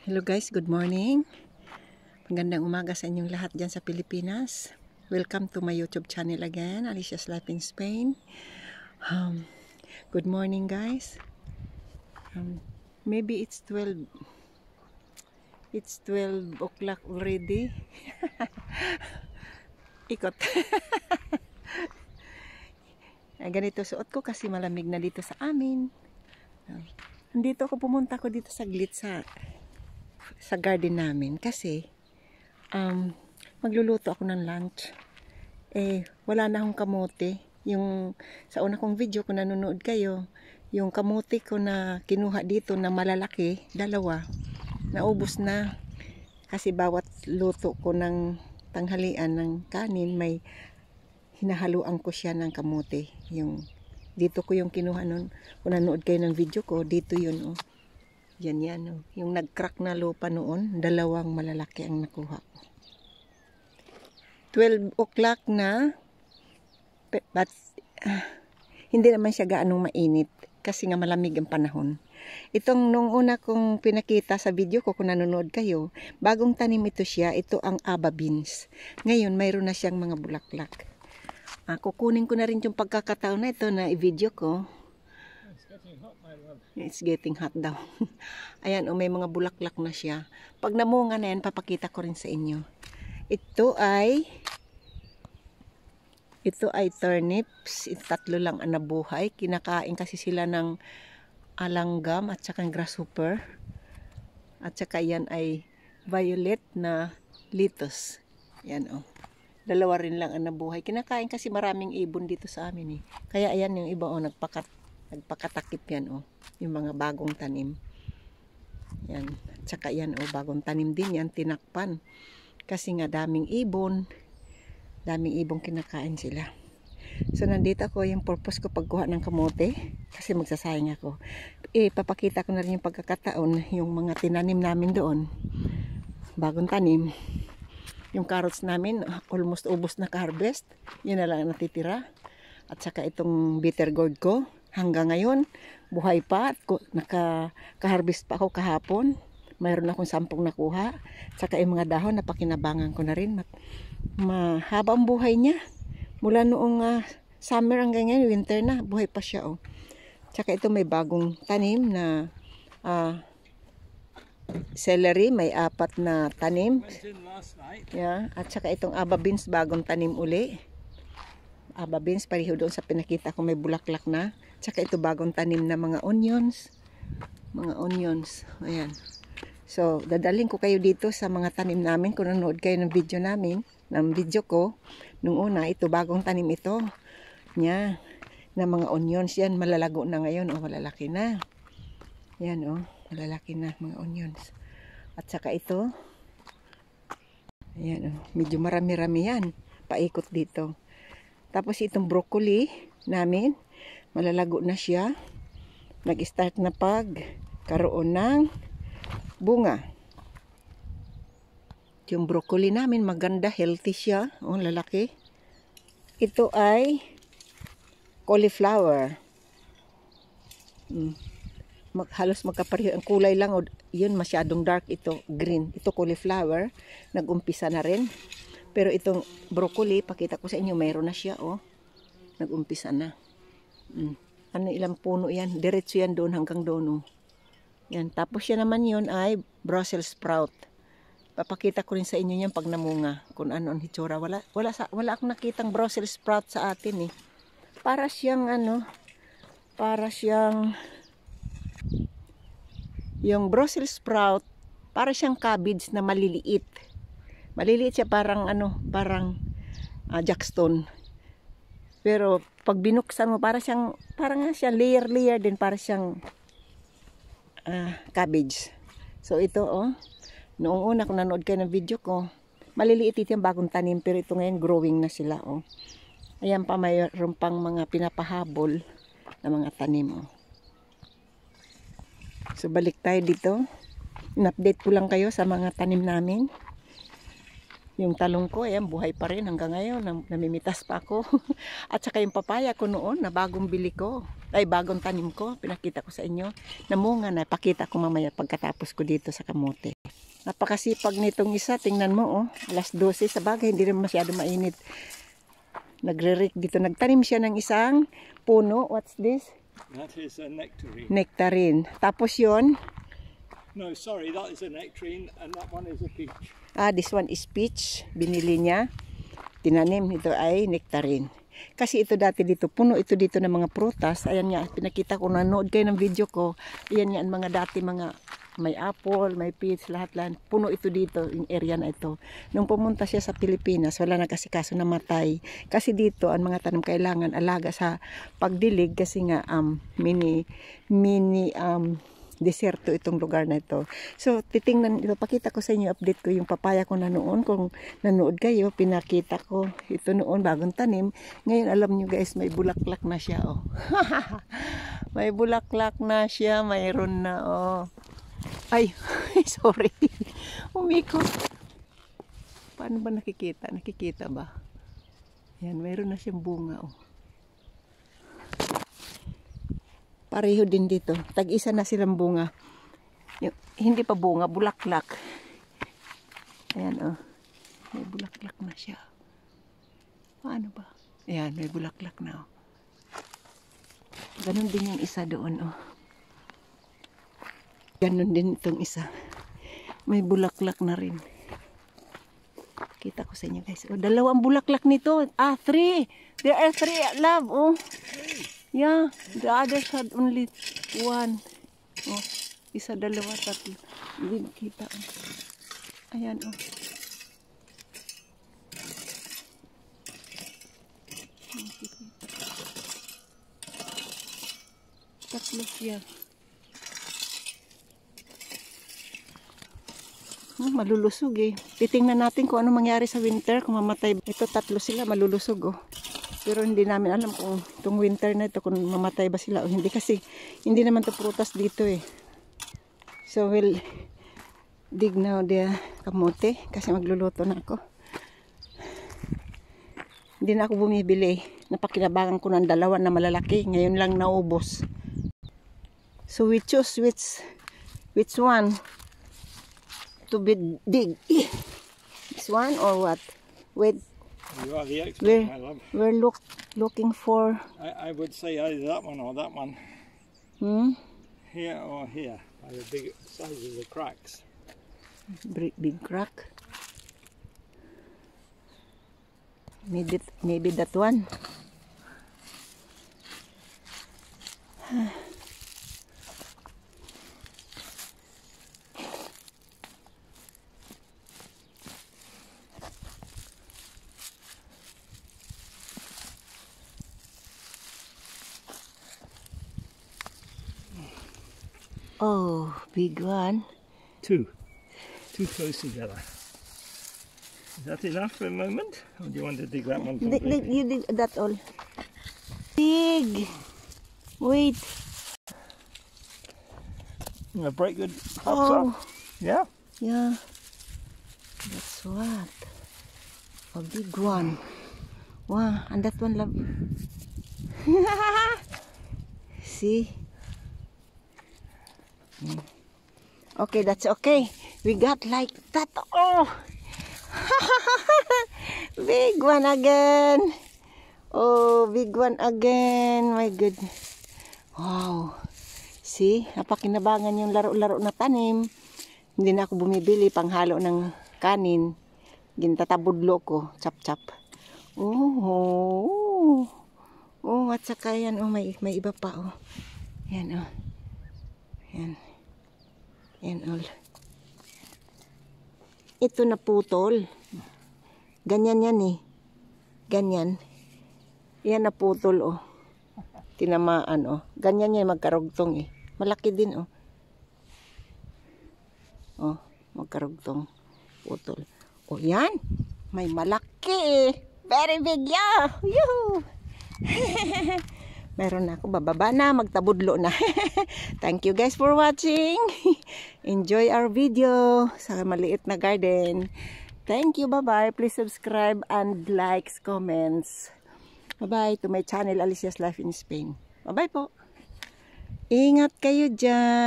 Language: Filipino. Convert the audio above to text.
Hello guys, good morning. Magandang umaga sa inyong lahat dyan sa Pilipinas. Welcome to my YouTube channel again, Alicia's Life in Spain. Good morning guys. Maybe it's 12 o'clock already. Ikot. Ganito suot ko kasi malamig na dito sa amin. Andito ako, pumunta ko dito saglit sa garden namin kasi magluluto ako ng lunch. Wala na akong kamote. Yung sa una kong video kung nanonood kayo, yung kamote ko na kinuha dito na malalaki, dalawa, naubos na. Kasi bawat luto ko ng tanghalian ng kanin, may hinahaluan ko siya ng kamote. Yung dito ko yung kinuha nun. Kung nanonood kayo ng video ko, dito yun oh. Yan oh. Yung nag-crack na lupa noon, dalawang malalaki ang nakuha ko. 12 o'clock na, but hindi naman siya gaanong mainit kasi nga malamig ang panahon. Itong nung una kong pinakita sa video ko, kung nanonood kayo, bagong tanim ito siya. Ito ang aba beans. Ngayon mayroon na siyang mga bulaklak. Kukunin ko na rin yung pagkakataon na ito na i-video ko. It's getting hot daw. Ayan, may mga bulaklak na siya. Pag namunga na yan, papakita ko rin sa inyo. Ito ay turnips. Tatlo lang ang nabuhay. Kinakain kasi sila ng alanggam at saka grasshopper. At saka yan ay violet na lettuce. Yan oh. Dalawa rin lang ang nabuhay. Kinakain kasi maraming ibon dito sa amin eh. Kaya ayan yung iba oh, nagpakatakip yan oh. Yung mga bagong tanim. Yan. At saka yan oh, bagong tanim din yan, tinakpan. Kasi nga daming ibon kinakain sila. So nandito ako, yung purpose ko pagkuha ng kamote kasi magsasayang ako. Papakita ko na rin yung pagkakataon, yung mga tinanim namin doon. Bagong tanim. Yung carrots namin, almost ubos na ka-harvest. Yun na lang ang natitira. At saka itong bitter gourd ko, hanggang ngayon, buhay pa. Naka-harvest pa ako kahapon. Mayroon akong 10 nakuha. Saka yung mga dahon, napakinabangan ko na rin. Mahaba ang buhay niya. Mula noong summer hanggang ngayon, winter na, buhay pa siya. Oh. Saka ito may bagong tanim na celery, may 4 na tanim. Yeah. At saka itong aba beans, bagong tanim uli. Aba beans, pareho doon sa pinakita ko, may bulaklak na. Saka ito bagong tanim na mga onions. Ayan. So, dadalhin ko kayo dito sa mga tanim namin. Kung nanonood kayo ng video namin, ng video ko, nung una, ito bagong tanim ito. Nya, na mga onions yan, malalago na ngayon. O, malalaki na. Yan o, malalaki na mga onions. At saka ito, ayan o, medyo marami-rami yan. Paikot dito. Tapos itong broccoli namin, malalago na siya. Nag-start na pagkaroon ng bunga. Yung broccoli namin maganda, healthy siya. Oh, lalaki. Ito ay cauliflower. Halos magkapareho ang kulay lang. Yun masyadong dark, ito green. Ito cauliflower, nag-umpisa na rin. Pero itong broccoli, pakita ko sa inyo, mayroon na siya oh. Nag-umpisa na. Ilang puno yan? Diretso yan doon hanggang doon oh. Yan. Tapos yan naman yun ay Brussels sprout. Papakita ko rin sa inyo yan pag namunga. Kung ano ang hitsura. Wala akong nakitang Brussels sprout sa atin eh. Para siyang yung Brussels sprout, para siyang cabbage na maliliit. Maliliit siya parang jackstone. Pero pag binuksan mo, parang nga siya layer din, para siyang cabbage. So ito oh, noong una kung nanood kayo ng video ko, maliliit ito yung bagong tanim, pero ito ngayon growing na sila oh. Ayan pa, mayroon pang mga pinapahabol na mga tanim oh. So balik tayo dito. In-update ko lang kayo sa mga tanim namin. Yung talong ko, ayan, buhay pa rin hanggang ngayon. Namimitas pa ako. At saka yung papaya ko noon, na bagong bili ko. ay bagong tanim ko, pinakita ko sa inyo. Namunga na, pakita ko mamaya pagkatapos ko dito sa kamote. Napakasipag nitong isa, tingnan mo oh, alas 12 sa bagay, hindi rin masyado mainit. Nagre-rake dito, nagtanim siya ng isang puno. What's this? That is a nectarine. Nectarine. Tapos yon. No, sorry, that is a nectarine and that one is a peach. This one is peach. Binili niya. Tinanim. Ito ay nectarine. Kasi ito dati dito, puno ito dito ng mga prutas. Ayan nga, pinakita ko, nanood kayo ng video ko. Ayan nga, mga dati mga may apple, may peach, lahat-lahat. Puno ito dito, yung area na ito. Nung pumunta siya sa Pilipinas, wala na kasi kaso namatay. Kasi dito, ang mga tanim kailangan alaga sa pagdilig kasi nga mini deserto itong lugar na ito. So, titingnan ito, pakita ko sa inyo, update ko yung papaya ko na noon. Kung nanood kayo, pinakita ko ito noon, bagong tanim. Ngayon, alam nyo guys, may bulaklak na siya, oh. May bulaklak na siya, mayroon na, oh. Ay, sorry. Umikot. Paano ba nakikita? Nakikita ba? Yan, mayroon na siyang bunga, oh. Pareho din dito. Tag-isa na silang bunga. Hindi pa bunga, bulaklak. Ayan, oh. May bulaklak na siya. Paano ba? Ayan, may bulaklak na, oh. Ganon din yung isa doon, oh. Ganon din itong isa. May bulaklak na rin. Kita ko sa inyo, guys. Oh, dalawang bulaklak nito. 3. There are 3, love, oh. Yeah, the others had only 1. Oh, isa, dalawa, tatlo. Hindi makita. Oh. Ayan, oh. Tatlo siya. Malulusog eh. Titingnan natin kung ano mangyari sa winter, kung mamatay. Ito, tatlo sila, malulusog, oh. Pero hindi namin alam kung itong winter na ito, kung mamatay ba sila o hindi. Kasi hindi naman ito prutas dito eh. So we'll dig now the kamote kasi magluluto na ako. Hindi na ako bumibili. Napakinabangan ko ng 2 na malalaki. Ngayon lang naubos. So we choose which one to be dig. This one or what? Wait. You are the expert, my love. We're looking for... I would say either that one or that one. Here or here. By the big size of the cracks. Big crack. Maybe that one. Oh, big one. 2 close together. Is that enough for a moment? Or do you want to dig that one completely? You dig that all. Big. Wait. Break good pops up. Yeah? Yeah. That's what. A big one. Wow, and that one, love. See? Okay, that's okay. We got like that. Oh! Big one again. Oh, big one again. My goodness. Wow. See? Napakinabangan yung laro-laro na tanim. Hindi na ako bumibili panghalo ng kanin. Gintatabudlo ko. Chap-chap. Oh. Oh, at saka yan. Oh, may iba pa. Oh. Yan, oh. Yan. Yan, all. Ito na putol. Ganyan yan eh. Ganyan. Yan na putol, oh. Tinamaan, oh. Ganyan yan magkarugtong eh. Malaki din, oh. Oh, magkarugtong. Putol. Oh, yan. May malaki eh. Very big, yeah. Yoo! Meron na ako. Bababa na. Magtabudlo na. Thank you guys for watching. Enjoy our video sa maliit na garden. Thank you. Bye-bye. Please subscribe and likes, comments. Bye-bye to my channel, Alicia's Life in Spain. Bye-bye po. Ingat kayo dyan.